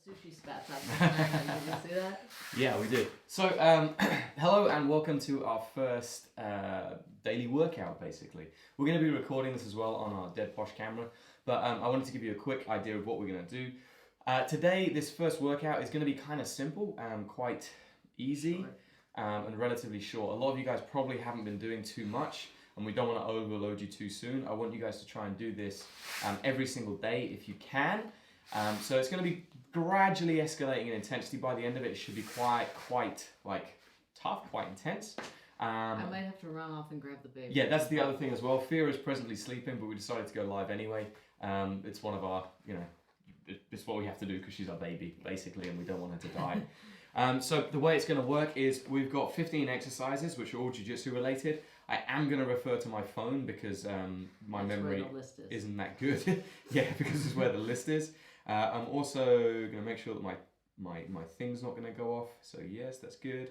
Sushi spats out. Did you see that? Yeah, we did. So, hello and welcome to our first daily workout, basically. We're going to be recording this as well on our Dead Posh camera, but I wanted to give you a quick idea of what we're going to do. Today, this first workout is going to be kind of simple and quite easy and relatively short. A lot of you guys probably haven't been doing too much, and we don't want to overload you too soon. I want you guys to try and do this every single day if you can. So it's going to be gradually escalating in intensity. By the end of it, it should be quite like tough, quite intense. I might have to run off and grab the baby. Yeah, that's the other thing as well. Fia is presently sleeping, but we decided to go live anyway. It's one of our, it's what we have to do because she's our baby, basically, and we don't want her to die. So the way it's going to work is we've got 15 exercises, which are all Jiu Jitsu related. I am going to refer to my phone because my memory isn't that good. Yeah, because it's where the list is. I'm also going to make sure that my thing's not going to go off. So yes, that's good.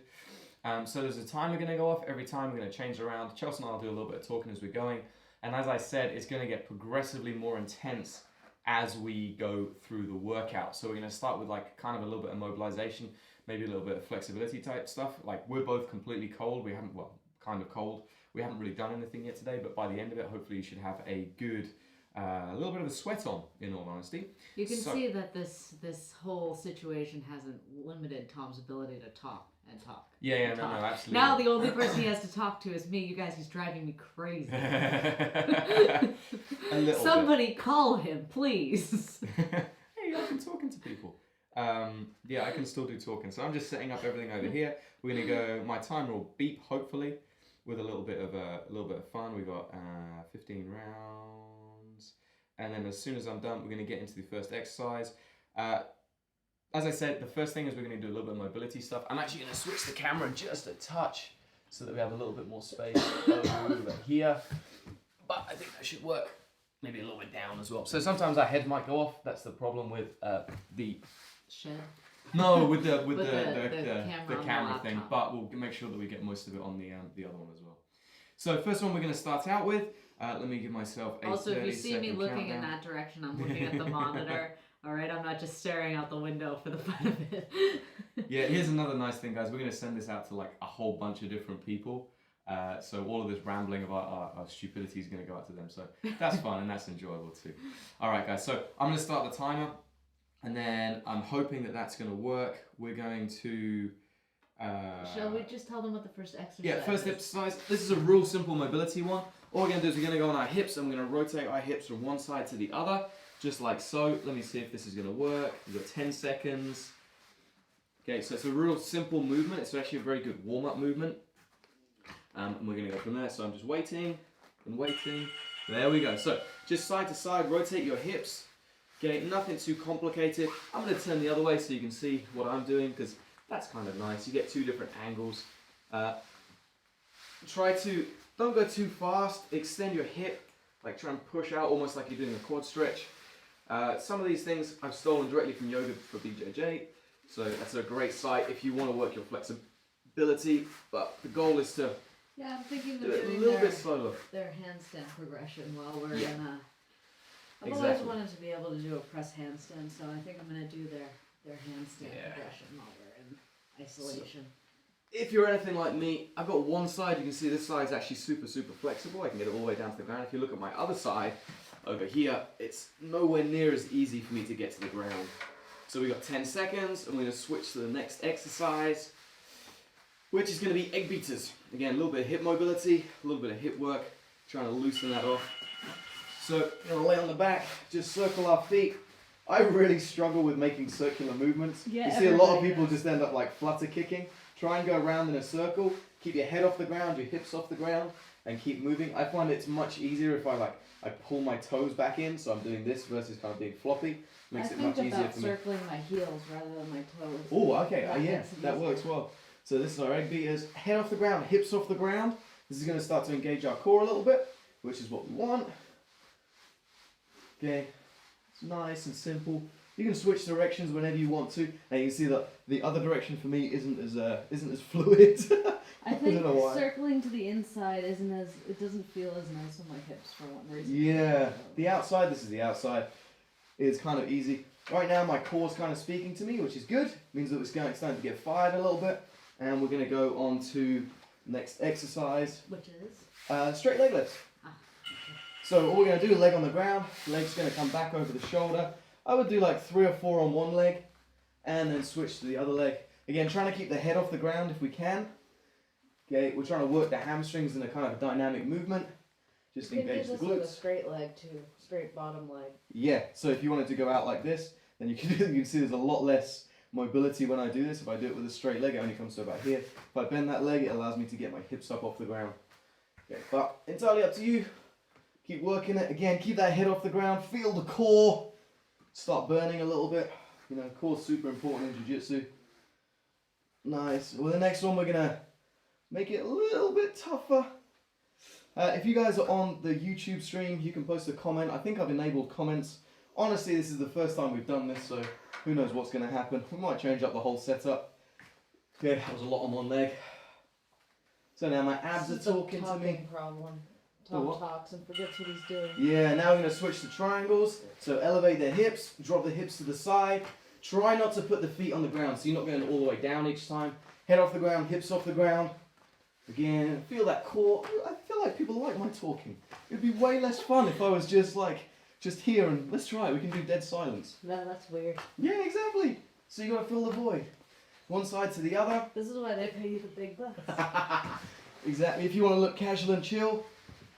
So there's a timer going to go off. Every time we're going to change around. Chels and I'll do a little bit of talking as we're going. And as I said, it's going to get progressively more intense as we go through the workout. So we're going to start with like kind of a little bit of mobilization, maybe a little bit of flexibility type stuff. Like we're both completely cold. We haven't, well, kind of cold. We haven't really done anything yet today, but by the end of it, hopefully you should have a good, a little bit of a sweat on, in all honesty. You can see that this whole situation hasn't limited Tom's ability to talk and talk. Yeah, no, absolutely. Now the only person he has to talk to is me. You guys, he's driving me crazy. Somebody call him, please. Hey, I've been talking to people. Yeah, I can still do talking. So I'm just setting up everything over here. We're gonna go. My timer will beep, hopefully, with a little bit of fun. We got 15 rounds, and then as soon as I'm done, we're gonna get into the first exercise. As I said, the first thing is we're gonna do a little bit of mobility stuff. I'm actually gonna switch the camera just a touch so that we have a little bit more space over here. But I think that should work. Maybe a little bit down as well. So sometimes our head might go off. That's the problem with the shed. No, with the camera thing. But we'll make sure that we get most of it on the other one as well. So first one we're going to start out with. Let me give myself a Also, if you see me looking countdown. in that direction, I'm looking at the monitor. All right, I'm not just staring out the window for the fun of it. Yeah, here's another nice thing, guys. We're going to send this out to like a whole bunch of different people. So all of this rambling about our stupidity is going to go out to them. So that's fun and that's enjoyable too. All right, guys. So I'm going to start the timer, and then I'm hoping that that's going to work. We're going to. Shall we just tell them what the first exercise is? Yeah, first exercise. This is a real simple mobility one. All we're going to do is we're going to go on our hips, and we're going to rotate our hips from one side to the other, just like so. Let me see if this is going to work. We've got 10 seconds. Okay, so it's a real simple movement. It's actually a very good warm-up movement. And we're going to go from there. So I'm just waiting and waiting. There we go. So just side to side, rotate your hips. Okay, nothing too complicated. I'm going to turn the other way so you can see what I'm doing because that's kind of nice. You get two different angles. Don't go too fast. Extend your hip. Like try and push out almost like you're doing a quad stretch. Some of these things I've stolen directly from yoga for Bjj. So that's a great site if you want to work your flexibility. But the goal is to yeah, I'm thinking of do it a doing little bit slower. Their handstand progression while we're in a... I've Exactly. always wanted to be able to do a press handstand, so I think I'm going to do their handstand progression while we're in isolation. So, if you're anything like me, I've got one side, you can see this side is actually super flexible. I can get it all the way down to the ground. If you look at my other side, over here, it's nowhere near as easy for me to get to the ground. So we got 10 seconds, and we're going to switch to the next exercise, which is going to be egg beaters. Again, a little bit of hip mobility, a little bit of hip work, trying to loosen that off. So, we're going to lay on the back, just circle our feet. I really struggle with making circular movements. Yeah, you see a lot of people just end up like flutter kicking. Try and go around in a circle, keep your head off the ground, your hips off the ground, and keep moving. I find it's much easier if I pull my toes back in, so I'm doing this versus kind of being floppy. Makes it much easier for me. Circling my heels rather than my toes. Oh, okay, yeah, that works well. So this is our egg beaters. Head off the ground, hips off the ground. This is going to start to engage our core a little bit, which is what we want. Okay, it's nice and simple. You can switch directions whenever you want to. And you can see that the other direction for me isn't as fluid. I think circling to the inside it doesn't feel as nice on my hips for one reason. Yeah, the outside. This is the outside. It's kind of easy. Right now my core's kind of speaking to me, which is good. Means that it's starting to get fired a little bit. And we're going to go on to next exercise. Which is? Straight leg lifts. So all we're going to do, leg on the ground, leg's going to come back over the shoulder. I would do like 3 or 4 on one leg and then switch to the other leg. Again, trying to keep the head off the ground if we can. Okay, we're trying to work the hamstrings in a kind of a dynamic movement. Just engage the glutes. With a glutes. straight leg too, straight bottom leg. Yeah, so if you wanted to go out like this, then you can see there's a lot less mobility when I do this. If I do it with a straight leg, it only comes to about here. If I bend that leg, it allows me to get my hips up off the ground. Okay, but entirely up to you. Keep working it. Again, keep that head off the ground. Feel the core start burning a little bit. You know, core's super important in jiu-jitsu. Nice. Well, the next one we're going to make it a little bit tougher. If you guys are on the YouTube stream, you can post a comment. I think I've enabled comments. Honestly, this is the first time we've done this, so who knows what's going to happen. We might change up the whole setup. Okay, that was a lot on one leg. So now my abs are talking to me. Problem. The what? Tom talks and forgets what he's doing. Yeah, now we're going to switch to triangles. So elevate the hips, drop the hips to the side. Try not to put the feet on the ground, so you're not going all the way down each time. Head off the ground, hips off the ground. Again, feel that core. I feel like people like my talking. It'd be way less fun if I was just here and let's try it. We can do dead silence. No, that's weird. Yeah, exactly. So you got to fill the void. One side to the other. This is why they pay you the big bucks. Exactly. If you want to look casual and chill,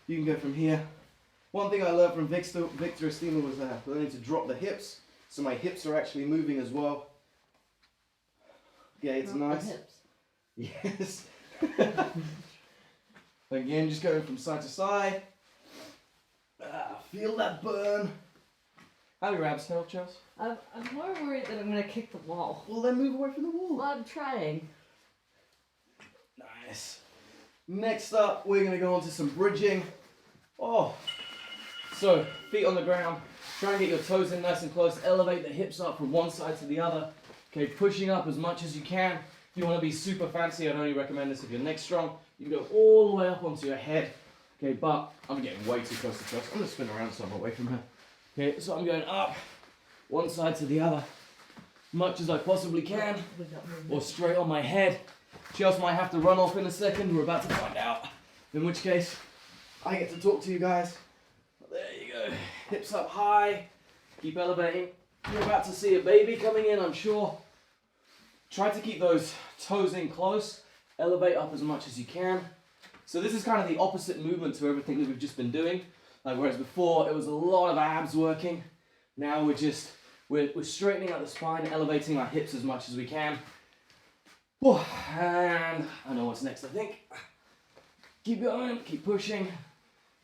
you can go from here. One thing I learned from Victor Estima was learning to drop the hips. So my hips are actually moving as well. Yeah, it's Drop nice. the hips. Yes. Again, just going from side to side. Feel that burn. How are your abs held, Chels? I'm more worried that I'm going to kick the wall. Well, then move away from the wall. Well, I'm trying. Nice. Next up, we're going to go on to some bridging. Oh. So, feet on the ground. Try and get your toes in nice and close. Elevate the hips up from one side to the other. Okay, pushing up as much as you can. If you want to be super fancy, I'd only recommend this if your neck's strong. You can go all the way up onto your head. Okay, but I'm getting way too close to Chels. I'm going to spin around so I'm away from her. Okay, so I'm going up, one side to the other, much as I possibly can, or straight on my head. Chels might have to run off in a second. We're about to find out. In which case, I get to talk to you guys. There you go. Hips up high. Keep elevating. You're about to see a baby coming in, I'm sure. Try to keep those toes in close. Elevate up as much as you can. So this is kind of the opposite movement to everything that we've just been doing. Like whereas before it was a lot of abs working. Now we're straightening out the spine, elevating our hips as much as we can. Whew. And I know what's next, I think. Keep going, keep pushing.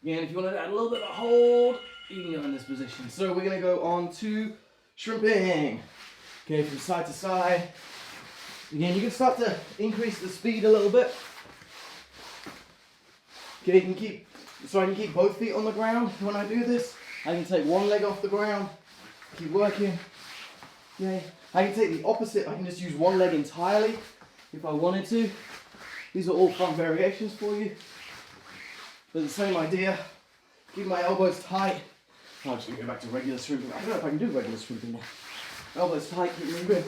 Again, if you want to add a little bit of a hold, you can go in this position. So we're going to go on to shrimping. Okay, from side to side. Again, you can start to increase the speed a little bit. Okay, you can keep, so I can keep both feet on the ground when I do this. I can take one leg off the ground, keep working. Okay, I can take the opposite, I can just use one leg entirely if I wanted to. These are all fun variations for you. But the same idea, keep my elbows tight. I'm just gonna go back to regular shrimping. I don't know if I can do regular shrimping now. Elbows tight, keep moving.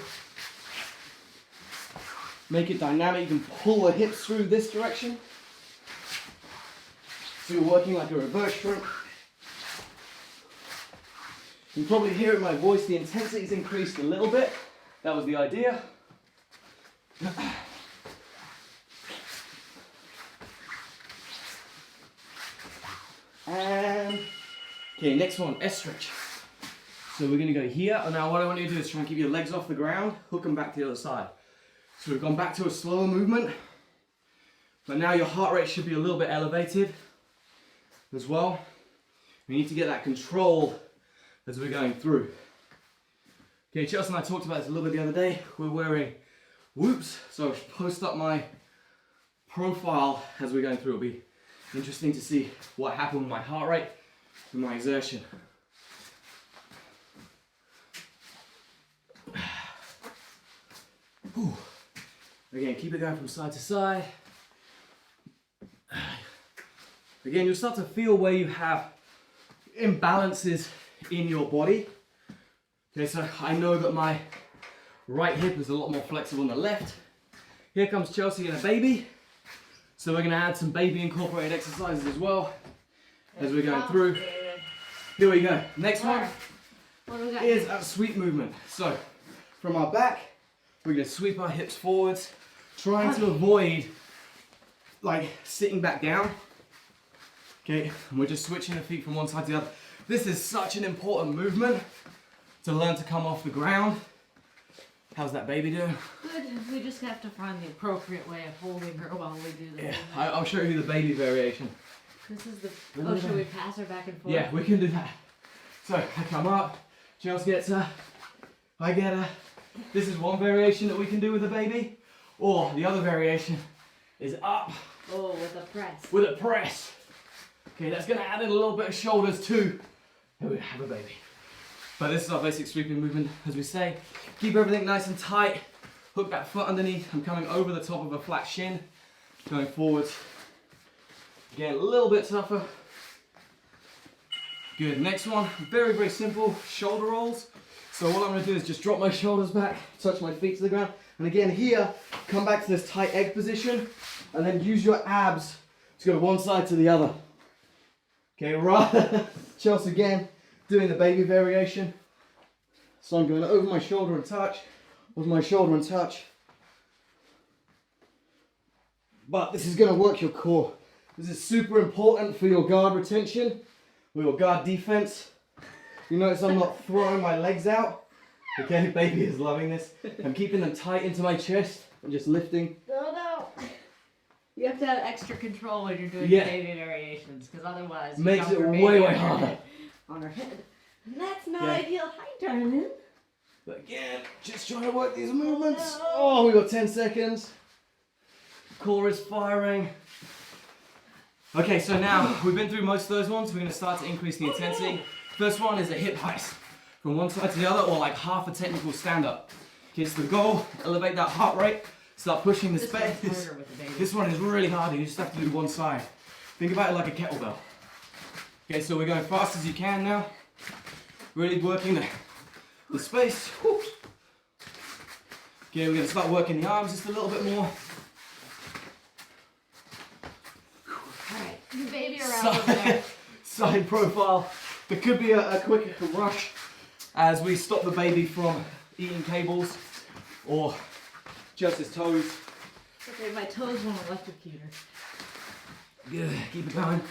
Make it dynamic, you can pull the hips through this direction. So you're working like a reverse shrimp. You can probably hear it in my voice, the intensity's increased a little bit. That was the idea. And, okay, next one, S-stretch. So we're gonna go here, and now what I want you to do is try and keep your legs off the ground, hook them back to the other side. So we've gone back to a slower movement, but now your heart rate should be a little bit elevated as well. We need to get that control as we're going through. Okay, Chels and I talked about this a little bit the other day. We're wearing whoops, so I'll post up my profile as we're going through. It'll be interesting to see what happened with my heart rate and my exertion. Whew. Again, keep it going from side to side. Again, you'll start to feel where you have imbalances in your body. Okay, so I know that my right hip is a lot more flexible than the left. Here comes Chelsea and a baby. So we're gonna add some baby incorporated exercises as well as we're going through. Here we go. Next one is a sweep movement. So from our back, we're gonna sweep our hips forwards, trying to avoid like sitting back down. Okay, and we're just switching the feet from one side to the other. This is such an important movement to learn to come off the ground. How's that baby doing? Good. We just have to find the appropriate way of holding her while we do the Yeah, I'll show you the baby variation. This is the... Oh, should we pass her back and forth? Yeah, we can do that. So I come up, Chels gets her, I get her. This is one variation that we can do with a baby. Or the other variation is up. Oh, with a press. With a press. Okay, that's gonna add in a little bit of shoulders too. And we have a baby. But this is our basic sweeping movement, as we say. Keep everything nice and tight. Hook that foot underneath. I'm coming over the top of a flat shin. Going forwards. Again, a little bit tougher. Good, next one, very, very simple, shoulder rolls. So what I'm gonna do is just drop my shoulders back, touch my feet to the ground. And again here, come back to this tight egg position, and then use your abs to go one side to the other. Okay, right, Chelsea again, doing the baby variation. So I'm going over my shoulder and touch, over my shoulder and touch. But this is gonna work your core. This is super important for your guard retention, or your guard defense. You notice I'm not throwing my legs out. Okay, baby is loving this. I'm keeping them tight into my chest and just lifting. No. You have to have extra control when you're doing baby variations, because otherwise you makes dump it your way, baby way harder. on her head. And that's not ideal height, darling. But again, just trying to work these movements. Oh, we got 10 seconds. Core is firing. Okay, so now we've been through most of those ones. We're going to start to increase the intensity. First one is a hip heist from one side to the other, or like half a technical stand up. Okay, so the goal, elevate that heart rate, start pushing the space. This one is really hard. You just have to do one side. Think about it like a kettlebell. Okay, so we're going fast as you can now. Really working the space. Woo. Okay, we're going to start working the arms just a little bit more. Alright, your baby around over there. Side profile. There could be a quick rush as we stop the baby from eating cables or just his toes. Okay, my toes won't electrocute her. Good, keep it going.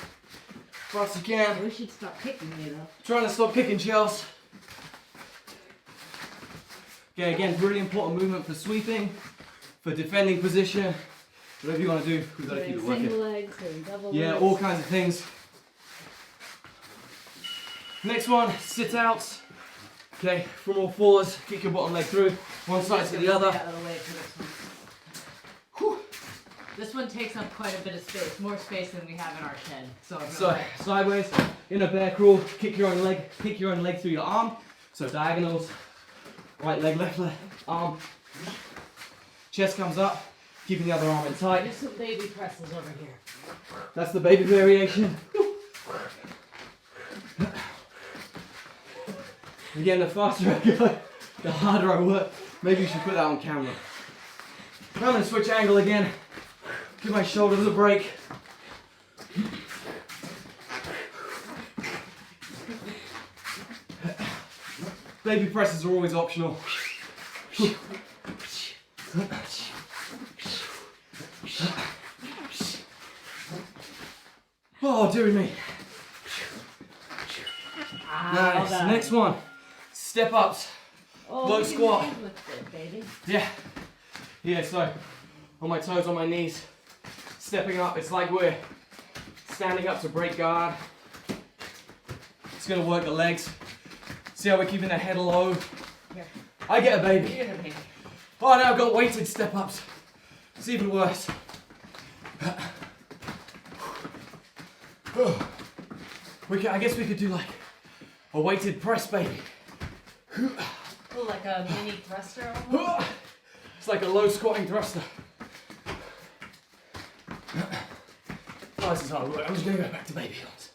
Fast as you can. I wish she'd stop kicking me though. Trying to stop kicking, Chels. Okay, again, really important movement for sweeping, for defending position. Whatever you want to do, we've got to keep it working. Single legs or double legs. Yeah, all kinds of things. Next one, sit outs. Okay, from all fours, kick your bottom leg through, one side to the other. Whew. This one takes up quite a bit of space, more space than we have in our shed. So sideways, in a bear crawl, kick your own leg through your arm. So diagonals, right leg, left leg, arm. Chest comes up, keeping the other arm in tight. There's some baby presses over here. That's the baby variation. Again, the faster I go, the harder I work. Maybe you should put that on camera. I'm going to switch angle again. Give my shoulders a break. Baby presses are always optional. Oh, dearie me. Nice. Next one. Step ups. Low squat. Yeah. Yeah, so on my toes, on my knees. Stepping up. It's like we're standing up to break guard. It's going to work the legs. See how we're keeping the head low? Here. I get a baby. You get a baby. Oh, now I've got weighted step ups. It's even worse. I guess we could do like a weighted press, baby. Oh, like a mini thruster almost? It's like a low squatting thruster. Oh, this is hard work. I'm just going to go back to baby ones.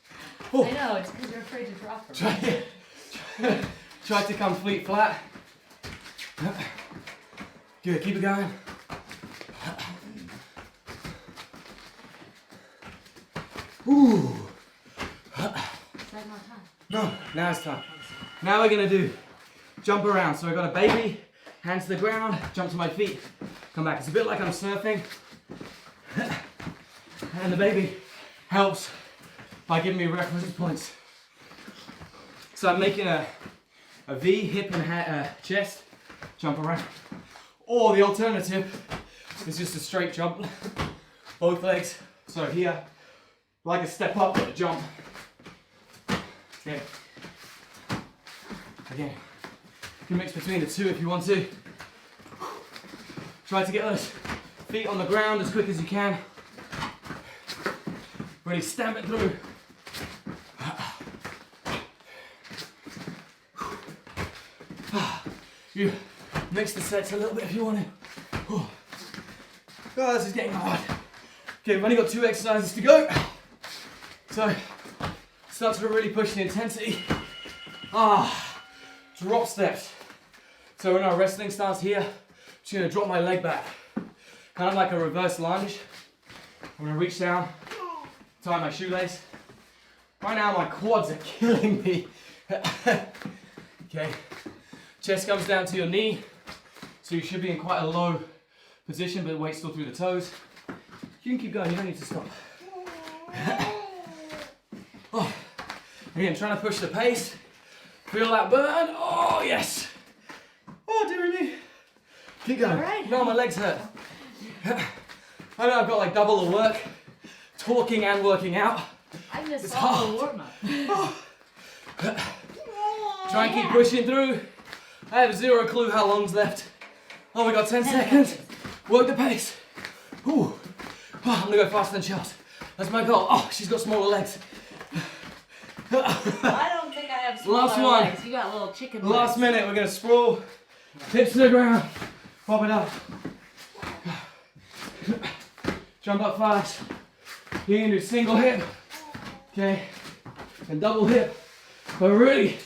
I know, it's because you're afraid to drop her. Try to come feet flat. Good, keep it going. Ooh. No, now it's time. Now we're gonna do jump around. So I've got a baby, hands to the ground, jump to my feet, come back. It's a bit like I'm surfing. And the baby helps by giving me reference points. So I'm making a V, hip and chest, jump around. Or the alternative is just a straight jump, both legs. So here, like a step up, but a jump. Okay. Again, you can mix between the two if you want to. Try to get those feet on the ground as quick as you can. Really stamp it through. You mix the sets a little bit if you want to. Oh, this is getting hard. Okay, we've only got 2 exercises to go. So, start to really push the intensity. Drop steps. So in our wrestling stance here, I'm just gonna drop my leg back. Kind of like a reverse lunge. I'm gonna reach down, tie my shoelace. Right now my quads are killing me. Okay, chest comes down to your knee. So you should be in quite a low position, but weight still through the toes. You can keep going, you don't need to stop. Again, trying to push the pace. Feel that burn. Oh, yes. Oh, dearie me. Keep going. All right. No, my legs hurt. I know I've got like double the work, talking and working out. I missed It's all hard. the warm-up. Try and keep pushing through. I have 0 clue how long's left. Oh, we got 10 seconds. Work the pace. Ooh. I'm gonna go faster than Chels. That's my goal. Oh, she's got smaller legs. I don't think I have smaller Last one. legs. You got little chicken legs. Last minute, we're gonna sprawl. Hips to the ground. Pop it up. Jump up fast. You can do single hip. Okay. And double hip. But really,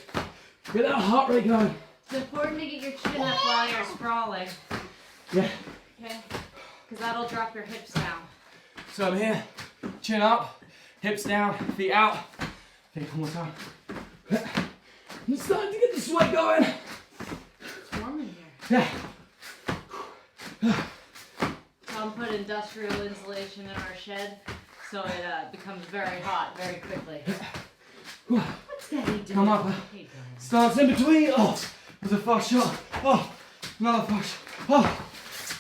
get that heart rate going. It's important to get your chin up while you're sprawling. Yeah. Okay? Because that'll drop your hips down. So I'm here. Chin up. Hips down. Feet out. Okay, one more time. I'm starting to get the sweat going. It's warm in here. Yeah. Tom put industrial insulation in our shed, so it becomes very hot very quickly. What's Daddy doing? Come up. Hey, Stance in between. Oh, there's a fast shot. Oh, another fast shot. Oh,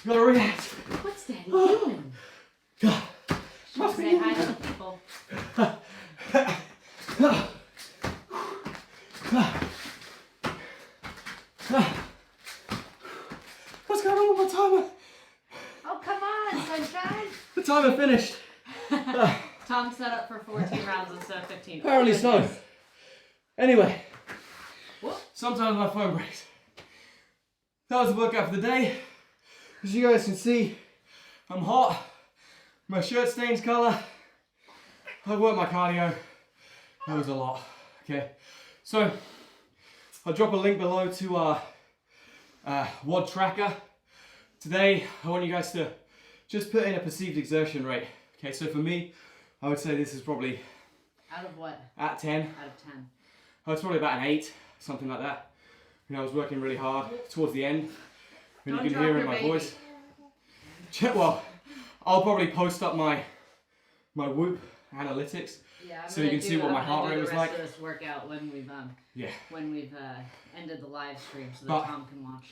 gotta react. what's Daddy doing? God. Should say hi to the people. What's going on with my timer? Oh, come on, sunshine. The timer finished. Tom set up for 14 rounds instead of 15. Apparently so. Anyway, What? sometimes my phone breaks. That was the workout for the day. As you guys can see, I'm hot. My shirt stains colour. I worked my cardio. That was a lot. Okay, so I'll drop a link below to our WOD tracker. Today, I want you guys to just put in a perceived exertion rate. Okay, so for me, I would say this is probably Out of what? at 10. Out of 10. Oh, it's probably about an 8, something like that. You know, I was working really hard towards the end. And Don't you can drop hear in your my baby. voice. Well, I'll probably post up my Whoop analytics. Yeah, I'm So you gonna can see what my I'm heart gonna rate do was the like. rest of this workout when we've ended the live stream so that But- Tom can watch.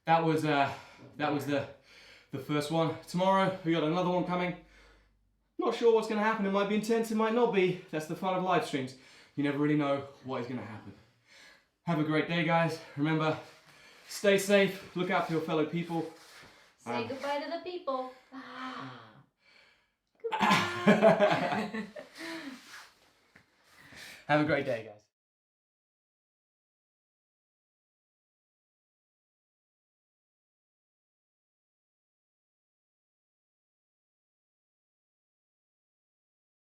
That was the first one. Tomorrow we got another one coming. Not sure what's going to happen. It might be intense. It might not be. That's the fun of live streams. You never really know what is going to happen. Have a great day, guys. Remember, stay safe. Look out for your fellow people. Say goodbye to the people. Have a great day, guys.